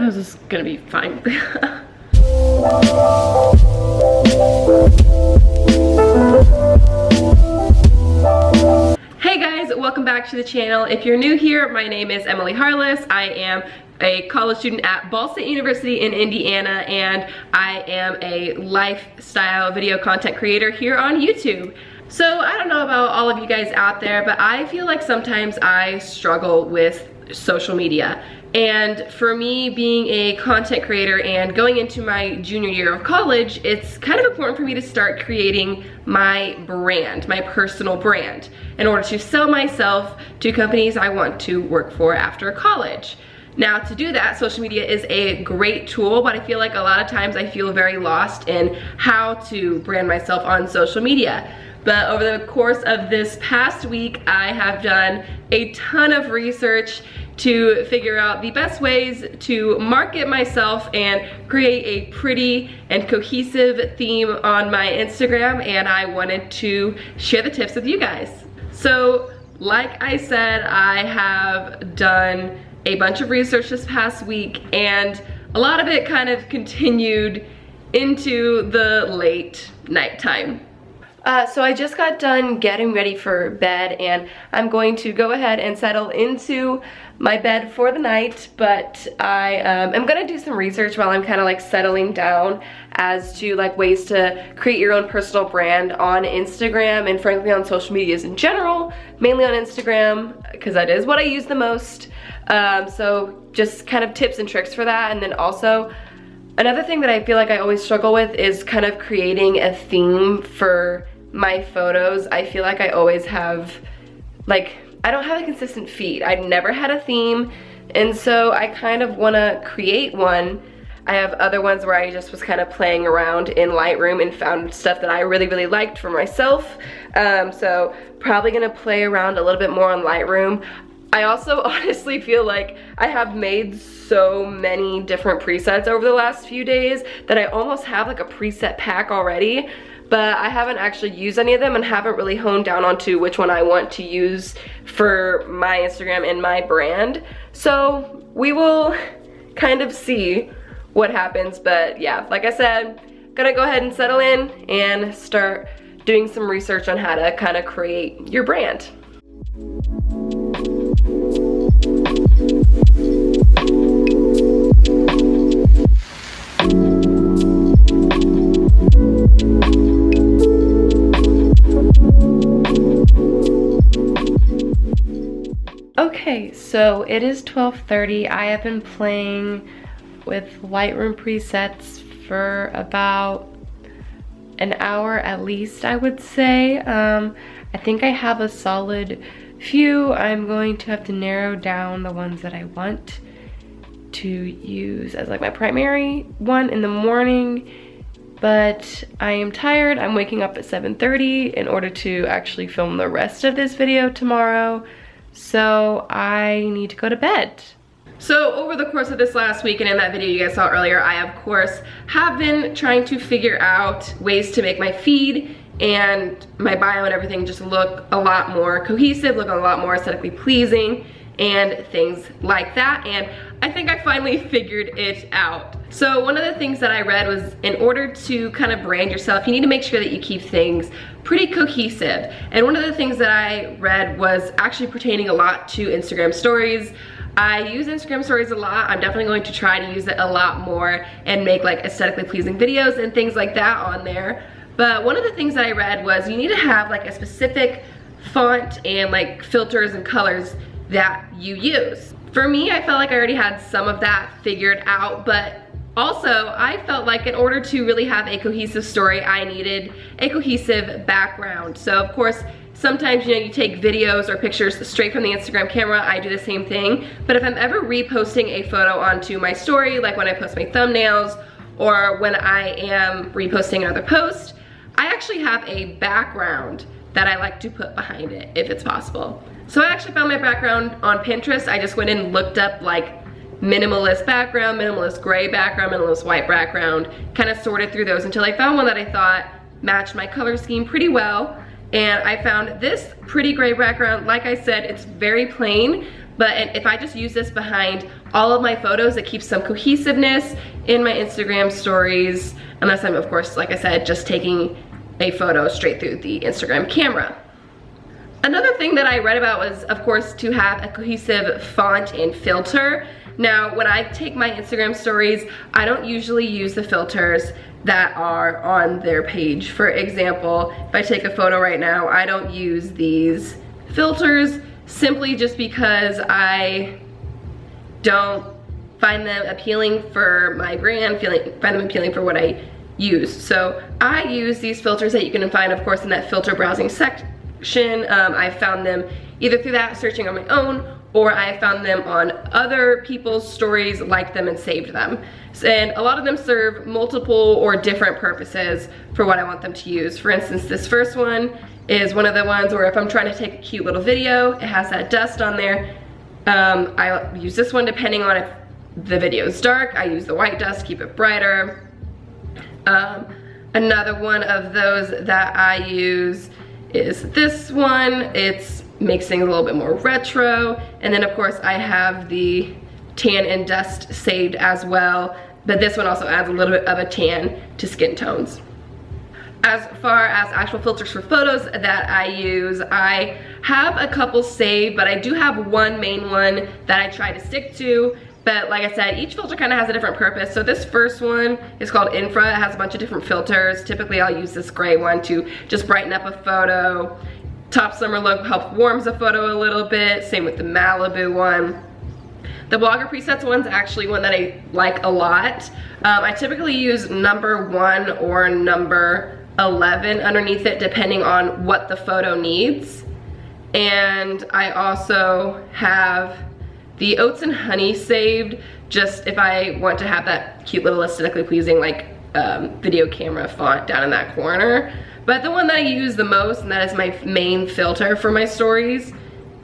of this is gonna be fine. Hey guys, welcome back to the channel. If you're new here, my name is Emily Harless. I am a college student at Ball State University in Indiana, and I am a lifestyle video content creator here on YouTube. So I don't know about all of you guys out there, but I feel like sometimes I struggle with social media. And for me, being a content creator and going into my junior year of college, it's kind of important for me to start creating my brand, my personal brand, in order to sell myself to companies I want to work for after college. Now, to do that, social media is a great tool, but I feel like a lot of times I feel very lost in how to brand myself on social media. But over the course of this past week, I have done a ton of research to figure out the best ways to market myself and create a pretty and cohesive theme on my Instagram, and I wanted to share the tips with you guys. So, like I said, I have done a bunch of research this past week, and a lot of it kind of continued into the late nighttime. So I just got done getting ready for bed, and I'm going to go ahead and settle into my bed for the night, but I am gonna do some research while I'm kind of like settling down as to like ways to create your own personal brand on Instagram and frankly on social medias in general, mainly on Instagram because that is what I use the most. So just kind of tips and tricks for that. And then also another thing that I feel like I always struggle with is kind of creating a theme for my photos. I feel like I always have, like, I don't have a consistent feed. I've never had a theme, and so I kind of want to create one. I have other ones where I just was kind of playing around in Lightroom and found stuff that I really liked for myself. So probably gonna play around a little bit more on Lightroom. I also honestly feel like I have made so many different presets over the last few days that I almost have like a preset pack already, but I haven't actually used any of them and haven't really honed down onto which one I want to use for my Instagram and my brand. So we will kind of see what happens, but yeah, like I said, gonna go ahead and settle in and start doing some research on how to kind of create your brand. Okay, so it is 12:30. I have been playing with Lightroom presets for about an hour at least, I would say. I think I have a solid few. I'm going to have to narrow down the ones that I want to use as like my primary one in the morning, but I am tired. I'm waking up at 7:30 in order to actually film the rest of this video tomorrow. So I need to go to bed. So over the course of this last week and in that video you guys saw earlier, I of course have been trying to figure out ways to make my feed and my bio and everything just look a lot more cohesive, look a lot more aesthetically pleasing and things like that. And I think I finally figured it out. So one of the things that I read was in order to kind of brand yourself, you need to make sure that you keep things pretty cohesive. And one of the things that I read was actually pertaining a lot to Instagram stories. I use Instagram stories a lot. I'm definitely going to try to use it a lot more and make like aesthetically pleasing videos and things like that on there. But one of the things that I read was you need to have like a specific font and like filters and colors that you use. For me, I felt like I already had some of that figured out, but also I felt like in order to really have a cohesive story, I needed a cohesive background. So of course, sometimes, you know, you take videos or pictures straight from the Instagram camera. I do the same thing. But if I'm ever reposting a photo onto my story, like when I post my thumbnails or when I am reposting another post, I actually have a background that I like to put behind it if it's possible. So I actually found my background on Pinterest. I just went and looked up like minimalist background, minimalist gray background, minimalist white background, kind of sorted through those until I found one that I thought matched my color scheme pretty well. And I found this pretty gray background. Like I said, it's very plain, But if I just use this behind all of my photos, it keeps some cohesiveness in my Instagram stories, unless I'm, of course, like I said, just taking a photo straight through the Instagram camera. Another thing that I read about was, of course, to have a cohesive font and filter. Now, when I take my Instagram stories, I don't usually use the filters that are on their page. For example, if I take a photo right now, I don't use these filters simply just because I don't find them appealing for my brand, find them appealing for what I use. So I use these filters that you can find, of course, in that filter browsing section. I found them either through that, searching on my own, or I found them on other people's stories, liked them, and saved them. And a lot of them serve multiple or different purposes for what I want them to use. For instance, this first one is one of the ones where if I'm trying to take a cute little video, it has that dust on there. I use this one depending on if the video is dark. I use the white dust, keep it brighter. Another one of those that I use is this one. It makes things a little bit more retro. And then of course I have the tan and dust saved as well, but this one also adds a little bit of a tan to skin tones. As far as actual filters for photos that I use, I have a couple saved, but I do have one main one that I try to stick to. But like I said, each filter kind of has a different purpose. So this first one is called Infra. It has a bunch of different filters. Typically I'll use this gray one to just brighten up a photo. Top Summer Look helps warms a photo a little bit. Same with the Malibu one. The Blogger Presets one's actually one that I like a lot. I typically use number 1 or number 11 underneath it, depending on what the photo needs. And I also have the Oats and Honey saved, just if I want to have that cute little aesthetically pleasing like video camera font down in that corner. But the one that I use the most, and that is my main filter for my stories,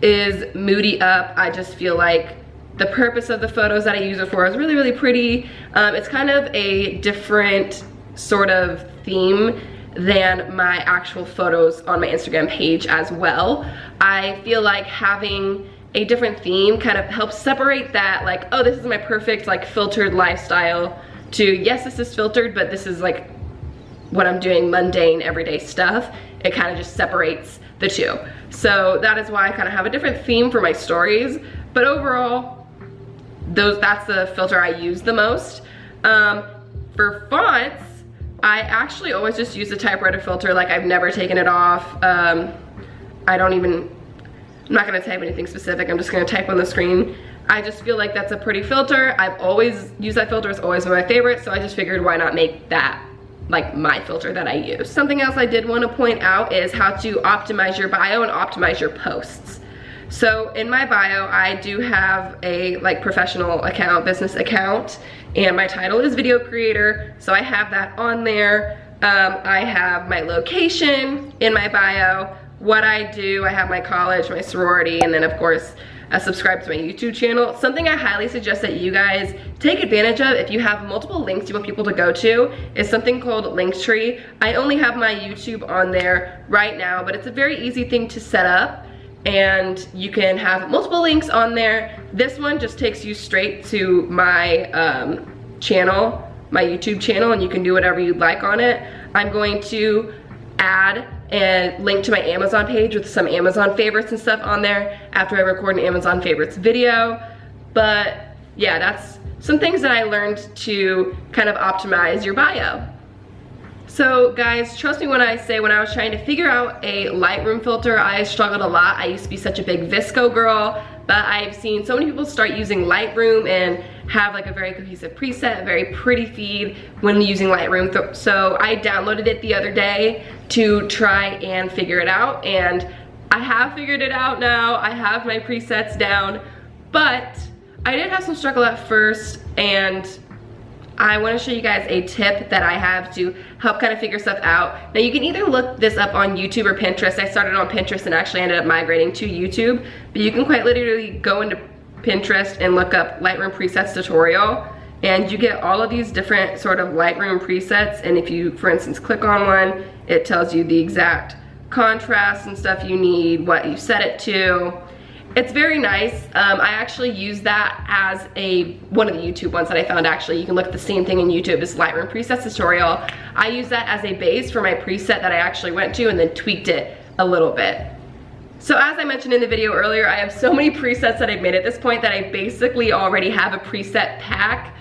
is Moody Up. I just feel like the purpose of the photos that I use it for is really, really pretty. It's kind of a different sort of theme than my actual photos on my Instagram page as well. I feel like having a different theme kind of helps separate that, like, oh, this is my perfect like filtered lifestyle, to yes, this is filtered, but this is like what I'm doing, mundane everyday stuff. It kind of just separates the two. So that is why I kind of have a different theme for my stories, but overall that's the filter I use the most. For fonts, I actually always just use the typewriter filter. Like, I've never taken it off. I'm not gonna type anything specific, I'm just gonna type on the screen. I just feel like that's a pretty filter. I've always used that filter, it's always been my favorite, so I just figured why not make that like my filter that I use. Something else I did want to point out is how to optimize your bio and optimize your posts. So in my bio, I do have a like professional account, business account, and my title is video creator, so I have that on there. I have my location in my bio, what I do, I have my college, my sorority, and then of course subscribe to my YouTube channel. Something I highly suggest that you guys take advantage of if you have multiple links you want people to go to is something called Linktree. I only have my YouTube on there right now, but it's a very easy thing to set up, and you can have multiple links on there. This one just takes you straight to my channel, my YouTube channel, and you can do whatever you'd like on it. I'm going to add and link to my Amazon page with some Amazon favorites and stuff on there after I record an Amazon favorites video. But yeah, that's some things that I learned to kind of optimize your bio. So guys, trust me when I say, when I was trying to figure out a Lightroom filter, I struggled a lot. I used to be such a big VSCO girl, but I've seen so many people start using Lightroom and have like a very cohesive preset, a very pretty feed when using Lightroom. So I downloaded it the other day to try and figure it out, and I have figured it out now. I have my presets down, but I did have some struggle at first, and I want to show you guys a tip that I have to help kind of figure stuff out. Now you can either look this up on YouTube or Pinterest. I started on Pinterest and actually ended up migrating to YouTube, but you can quite literally go into Pinterest and look up Lightroom presets tutorial, and you get all of these different sort of Lightroom presets, and if you, for instance, click on one, it tells you the exact contrast and stuff you need, what you set it to, It's very nice. I actually use that as one of the YouTube ones that I found. Actually, you can look at the same thing in YouTube, this Lightroom presets tutorial. I use that as a base for my preset that I actually went to and then tweaked it a little bit. So as I mentioned in the video earlier, I have so many presets that I've made at this point that I basically already have a preset pack.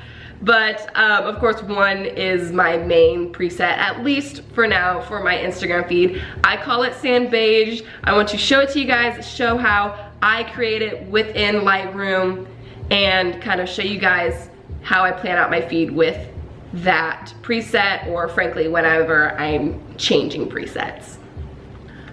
But of course, one is my main preset, at least for now, for my Instagram feed. I call it Sand Beige. I want to show it to you guys, show how I create it within Lightroom, and kind of show you guys how I plan out my feed with that preset, or frankly, whenever I'm changing presets.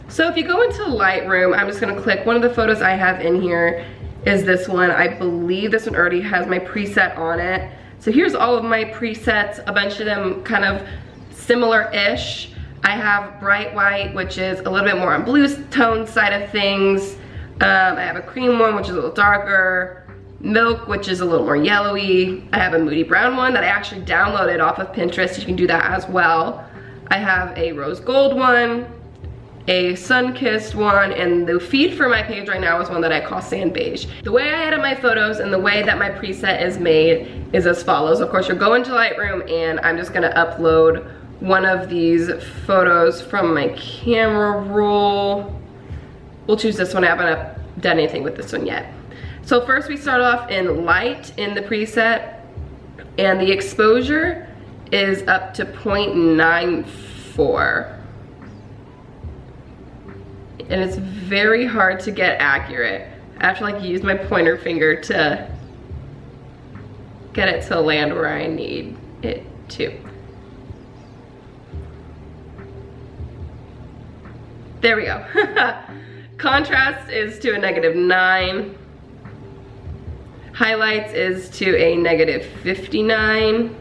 So if you go into Lightroom, I'm just gonna click one of the photos I have in here is this one. I believe this one already has my preset on it. So here's all of my presets, a bunch of them kind of similar-ish. I have Bright White, which is a little bit more on blue tone side of things. I have a cream one, which is a little darker. Milk, which is a little more yellowy. I have a Moody Brown one that I actually downloaded off of Pinterest. You can do that as well. I have a Rose Gold one, a Sun-Kissed one, and the feed for my page right now is one that I call Sand Beige. The way I edit my photos and the way that my preset is made is as follows. Of course, you'll go into Lightroom, and I'm just gonna upload one of these photos from my camera roll. We'll choose this one. I haven't done anything with this one yet. So first we start off in light in the preset, and the exposure is up to 0.94. And it's very hard to get accurate. I have to like use my pointer finger to get it to land where I need it to. There we go. Contrast is to a -9. Highlights is to a -59.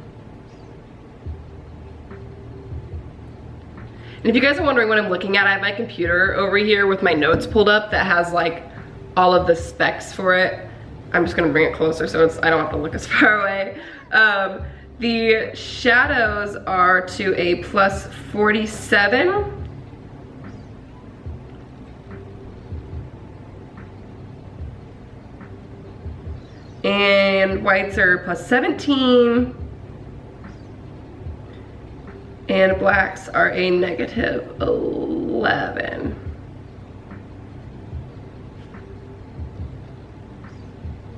And if you guys are wondering what I'm looking at, I have my computer over here with my notes pulled up that has like all of the specs for it. I'm just gonna bring it closer so I don't have to look as far away. The shadows are to a +47. And whites are +17. And blacks are a -11.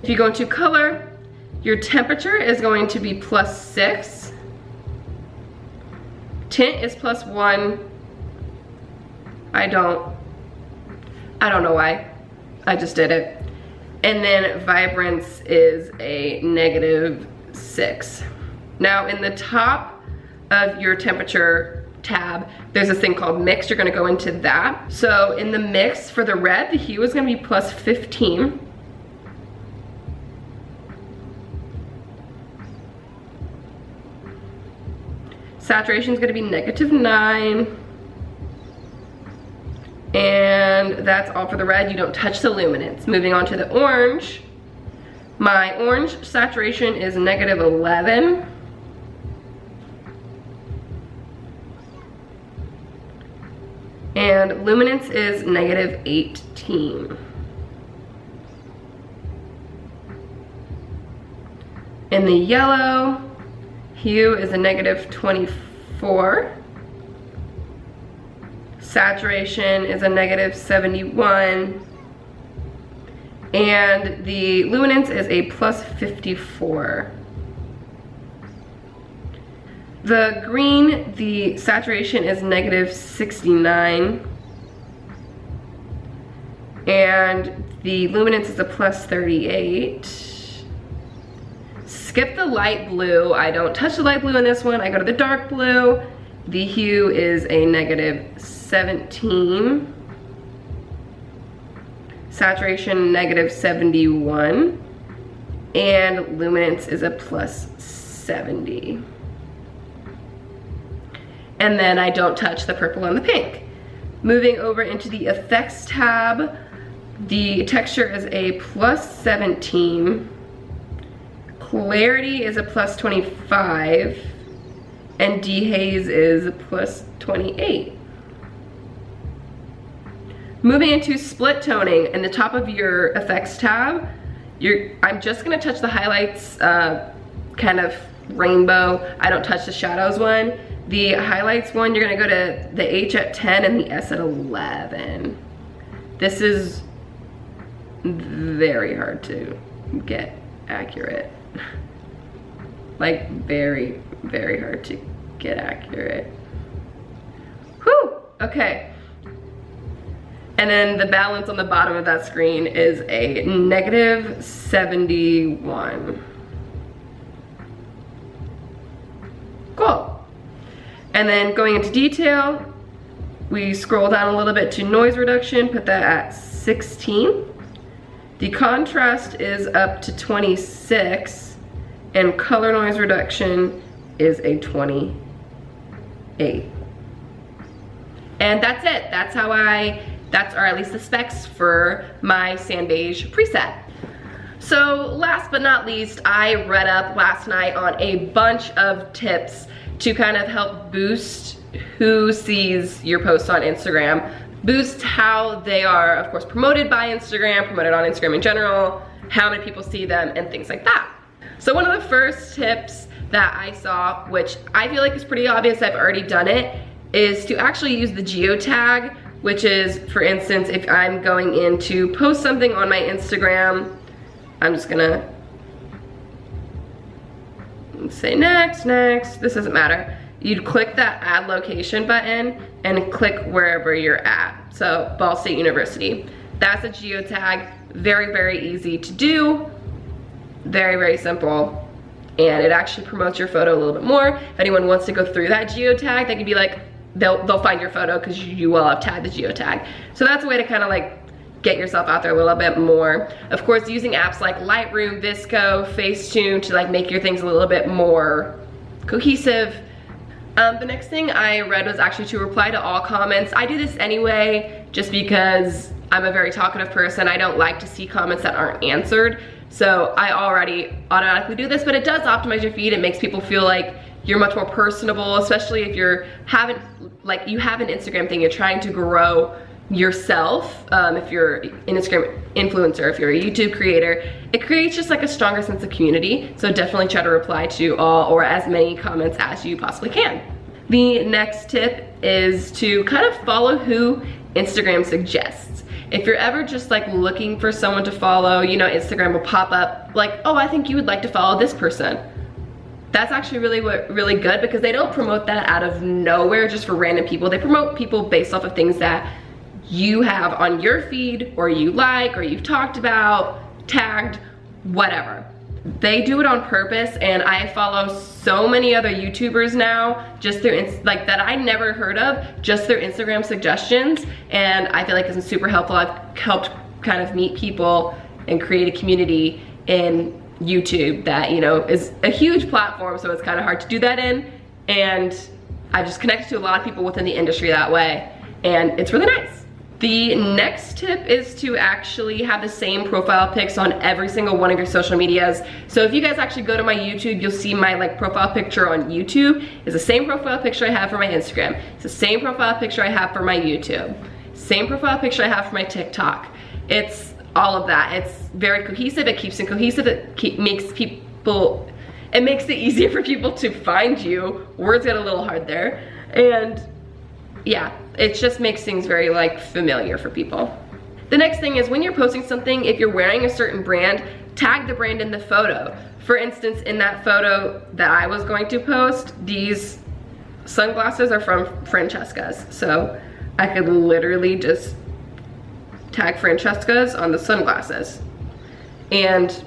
If you go into color, your temperature is going to be +6. Tint is +1. I don't know why. I just did it. And then vibrance is a -6. Now in the top of your temperature tab, there's this thing called mix. You're gonna go into that. So in the mix for the red, the hue is gonna be +15. Saturation is gonna be -9. And that's all for the red. You don't touch the luminance. Moving on to the orange. My orange saturation is -11. And luminance is -18. In the yellow, hue is a -24. Saturation is a -71. And the luminance is a +54. The green, the saturation is -69. And the luminance is a +38. Skip the light blue. I don't touch the light blue in this one. I go to the dark blue. The hue is a -17. Saturation -71. And luminance is a +70. And then I don't touch the purple and the pink. Moving over into the effects tab, the texture is a +17. Clarity is a +25. And dehaze is a +28. Moving into split toning, in the top of your effects tab, I'm just gonna touch the highlights kind of rainbow. I don't touch the shadows one. The highlights one, you're gonna go to the H at 10 and the S at 11. This is very hard to get accurate. Like very, very hard to get accurate. Whew, okay. And then the balance on the bottom of that screen is a -71. Cool. And then going into detail, we scroll down a little bit to noise reduction, put that at 16. The contrast is up to 26, and color noise reduction is a 28. And that's it. That's how or at least the specs for my sand beige preset. So last but not least, I read up last night on a bunch of tips to kind of help boost who sees your posts on Instagram, boost how they are, of course, promoted by Instagram, promoted on Instagram in general, how many people see them, and things like that. So one of the first tips that I saw, which I feel like is pretty obvious, I've already done it, is to actually use the geotag, which is, for instance, if I'm going in to post something on my Instagram, I'm just gonna say next, this doesn't matter. You'd click that add location button and click wherever you're at. So Ball State University. That's a geotag, very, very easy to do, very, very simple. And it actually promotes your photo a little bit more. If anyone wants to go through that geotag, they can be like, they'll find your photo because you will have tagged the geotag. So that's a way to kind of like get yourself out there a little bit more. Of course, using apps like Lightroom, Visco, Facetune to like make your things a little bit more cohesive. The next thing I read was actually to reply to all comments. I do this anyway, just because I'm a very talkative person. I don't like to see comments that aren't answered. So I already automatically do this, but it does optimize your feed. It makes people feel like you're much more personable, especially if you have an Instagram thing, you're trying to grow yourself. If you're an Instagram influencer, if you're a YouTube creator, it creates just like a stronger sense of community. So definitely try to reply to all or as many comments as you possibly can. The next tip is to kind of follow who Instagram suggests. If you're ever just like looking for someone to follow, you know, Instagram will pop up like, oh, I think you would like to follow this person. That's actually really good because they don't promote that out of nowhere just for random people. They promote people based off of things that you have on your feed or you like or you've talked about, tagged, whatever. They do it on purpose, and I follow so many other YouTubers now just through like that I never heard of, just their Instagram suggestions, and I feel like it's super helpful. I've helped kind of meet people and create a community in YouTube that, you know, is a huge platform, so it's kind of hard to do that in, and I've just connected to a lot of people within the industry that way, and it's really nice. The next tip is to actually have the same profile pics on every single one of your social medias. So if you guys actually go to my YouTube, you'll see my like profile picture on YouTube is the same profile picture I have for my Instagram. It's the same profile picture I have for my YouTube. Same profile picture I have for my TikTok. It's all of that. It's very cohesive. It keeps it cohesive. It makes it easier for people to find you. Words get a little hard there. And yeah, it just makes things very like familiar for people. The next thing is when you're posting something, if you're wearing a certain brand, tag the brand in the photo. For instance, in that photo that I was going to post, these sunglasses are from Francesca's. So I could literally just tag Francesca's on the sunglasses. And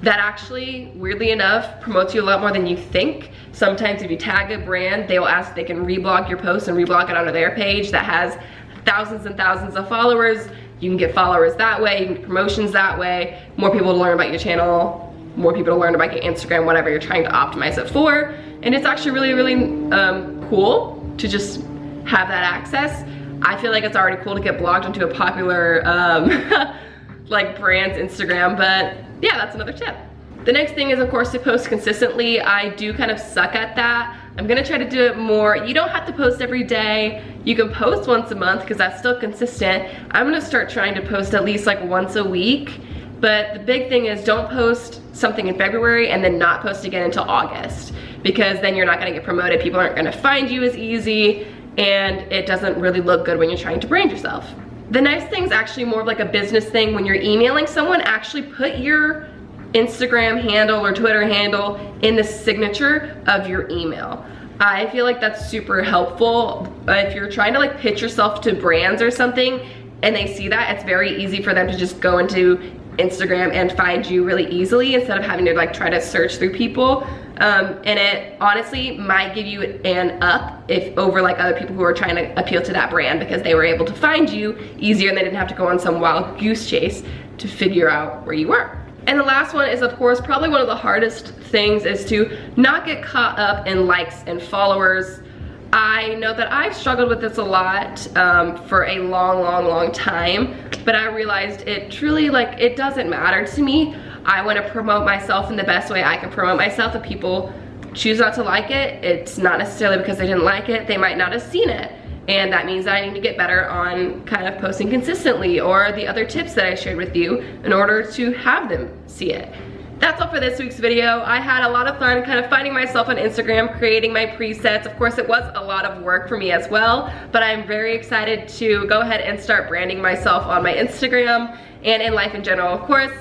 that actually, weirdly enough, promotes you a lot more than you think. Sometimes if you tag a brand, they will ask if they can reblog your post and reblog it onto their page that has thousands and thousands of followers. You can get followers that way, you can get promotions that way, more people to learn about your channel, more people to learn about your Instagram, whatever you're trying to optimize it for. And it's actually really, really cool to just have that access. I feel like it's already cool to get blogged onto a popular like brand's Instagram, but yeah, that's another tip. The next thing is, of course, to post consistently. I do kind of suck at that. I'm gonna try to do it more. You don't have to post every day. You can post once a month because that's still consistent. I'm gonna start trying to post at least like once a week. But the big thing is don't post something in February and then not post again until August, because then you're not gonna get promoted. People aren't gonna find you as easy, and it doesn't really look good when you're trying to brand yourself. The next thing is actually more of like a business thing. When you're emailing someone, actually put your Instagram handle or Twitter handle in the signature of your email. I feel like that's super helpful. If you're trying to like pitch yourself to brands or something and they see that, it's very easy for them to just go into Instagram and find you really easily instead of having to like try to search through people. And it honestly might give you an up if over like other people who are trying to appeal to that brand, because they were able to find you easier and they didn't have to go on some wild goose chase to figure out where you were. And the last one is, of course, probably one of the hardest things, is to not get caught up in likes and followers. I know that I've struggled with this a lot for a long time, but I realized it truly, like, it doesn't matter to me. I want to promote myself in the best way I can promote myself. If people choose not to like it, it's not necessarily because they didn't like it. They might not have seen it. And that means that I need to get better on kind of posting consistently, or the other tips that I shared with you, in order to have them see it. That's all for this week's video. I had a lot of fun kind of finding myself on Instagram, creating my presets. Of course, it was a lot of work for me as well, but I'm very excited to go ahead and start branding myself on my Instagram and in life in general. Of course,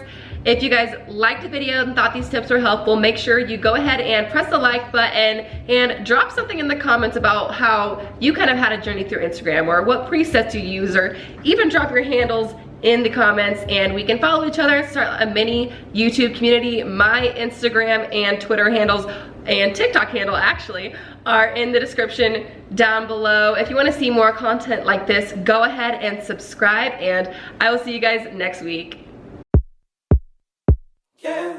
if you guys liked the video and thought these tips were helpful, make sure you go ahead and press the like button and drop something in the comments about how you kind of had a journey through Instagram, or what presets you use, or even drop your handles in the comments, and we can follow each other and start a mini YouTube community. My Instagram and Twitter handles and TikTok handle actually are in the description down below. If you want to see more content like this, go ahead and subscribe, and I will see you guys next week. Yeah.